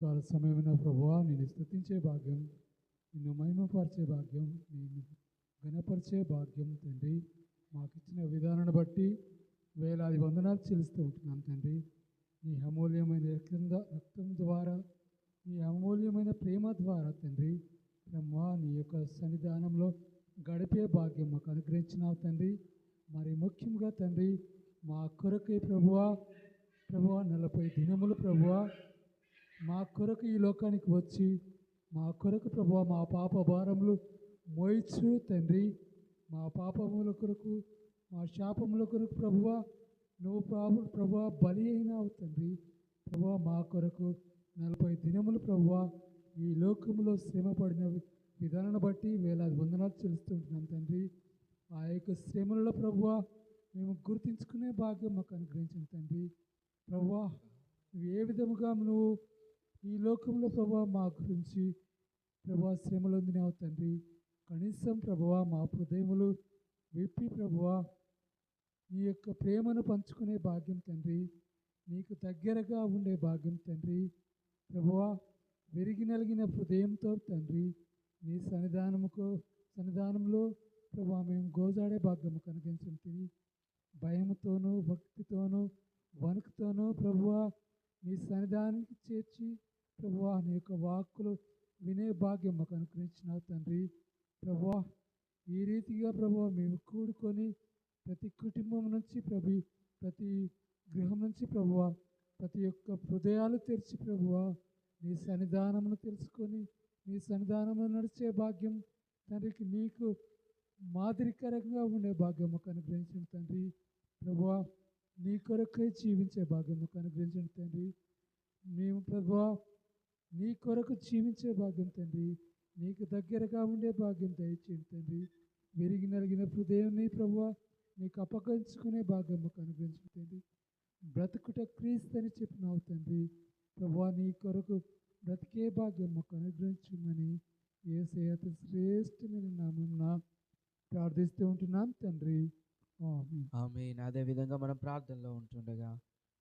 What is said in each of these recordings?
కాల సమయమైన ప్రభువా నేను స్తుతించే భాగ్యం, నిన్ను మహిమపరిచే భాగ్యం, నేను ఘనపరిచే భాగ్యం తండ్రి మాకు ఇచ్చిన విధానాన్ని బట్టి వేలాది వందనాలు చెల్లిస్తూ ఉంటున్నాను తండ్రి. నీ అమూల్యమైన రక్తం ద్వారా, నీ అమూల్యమైన ప్రేమ ద్వారా తండ్రి బ్రహ్మా నీ యొక్క సన్నిధానంలో గడిపే భాగ్యం మాకు అనుగ్రహించినావు తండ్రి. మరి ముఖ్యంగా తండ్రి మా కొరకై ప్రభువా 40 దినములు ప్రభువా మా కొరకు ఈ లోకానికి వచ్చి మా కొరకు ప్రభువా మా పాప భారములు మోయిచు తండ్రి, మా పాపముల కొరకు మా శాపముల కొరకు ప్రభువా నువ్వు ప్రభువా బలి అయినావు తండ్రి. ప్రభువా మా కొరకు 40 దినములు ప్రభువా ఈ లోకములో శ్రమ పడిన విధానాన్ని బట్టి వేలాది వందనాలు చెల్లిస్తుంటున్నాం తండ్రి. ఆ యొక్క శ్రమలలో ప్రభువా మేము గుర్తించుకునే భాగ్యం మాకు అనుగ్రహించండి తండ్రి. ప్రభువా నువ్వు ఏ విధముగా నువ్వు ఈ లోకంలో ప్రభువా మా గురించి ప్రభువా శ్రమలు పొందినావు తండ్రి. కనీసం ప్రభువా మా హృదయములు విప్పి ప్రభువా నీ యొక్క ప్రేమను పంచుకునే భాగ్యం తండ్రి, నీకు దగ్గరగా ఉండే భాగ్యం తండ్రి. ప్రభువా విరిగి నలిగిన హృదయంతో తండ్రి నీ సన్నిధానంలో ప్రభువా మేము గోజాడే భాగ్యం కనిపించండి. భయముతోనూ భక్తితోనూ వణుకుతోనూ ప్రభువా నీ సన్నిధానానికి చేర్చి ప్రభువా నీ యొక్క వాక్కులు వినే భాగ్యం మాకు అనుగ్రహించినావు తండ్రి. ప్రభువా ఈ రీతిగా ప్రభువా మేము కూడుకొని ప్రతి కుటుంబం నుంచి ప్రతి గృహం నుంచి ప్రభువా ప్రతి ఒక్క హృదయాలు తెరిచి ప్రభువా నీ సన్నిధానమును తెలుసుకొని నీ సన్నిధానంలో నడిచే భాగ్యం తండ్రికి నీకు మాదిరికరంగా ఉండే భాగ్యం మాకు అనుగ్రహించండి తండ్రి. ప్రభువా నీ కొరకై జీవించే భాగ్యం మాకు అనుగ్రహించండి తండ్రి. మేము ప్రభువా నీ కొరకు జీవించే భాగ్యం తండ్రి, నీకు దగ్గరగా ఉండే భాగ్యం దయచేయండి తండ్రి. విరిగి నలిగిన హృదయాన్ని ప్రభువా నీకు అప్పగించుకునే భాగ్యం మాకు అనుగ్రహించండి తండ్రి. బ్రతుకుట క్రీస్తని చెప్పినావు తండ్రి. ప్రభువా నీ కొరకు బ్రతికే భాగ్యం మాకు అనుగ్రహించమని యేసయ్య శ్రేష్ఠమైన నామమున ప్రార్థిస్తూ ఉంటున్నాం తండ్రి. ఆమేన్. అదే విధంగా మనం ప్రార్థనలో ఉంటుండగా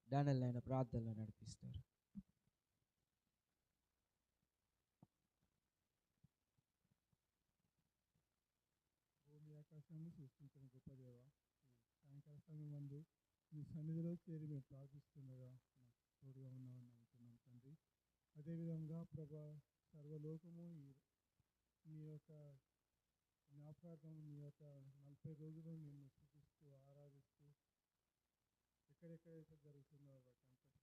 డానియల్ అయిన ప్రార్థనలో నడిపిస్తారు. భూమి ఆకాశాన్ని సృష్టించిన గొప్ప దేవ, సాయంకాల సమయం మందు మీ సన్నిధిలో చేరి మేము ప్రార్థిస్తుండగా నాకు తోడుగా ఉన్నామని నమ్ముతున్నాం తండ్రి. అదేవిధంగా ప్రభా సర్వలోకము మీ యొక్క జ్ఞాపకార్థం మీ యొక్క 40 రోజులు నిన్ను స్తుతిస్తూ ఆరాధిస్తూ ఎక్కడెక్కడైతే జరుగుతుందో వాటి అంతటి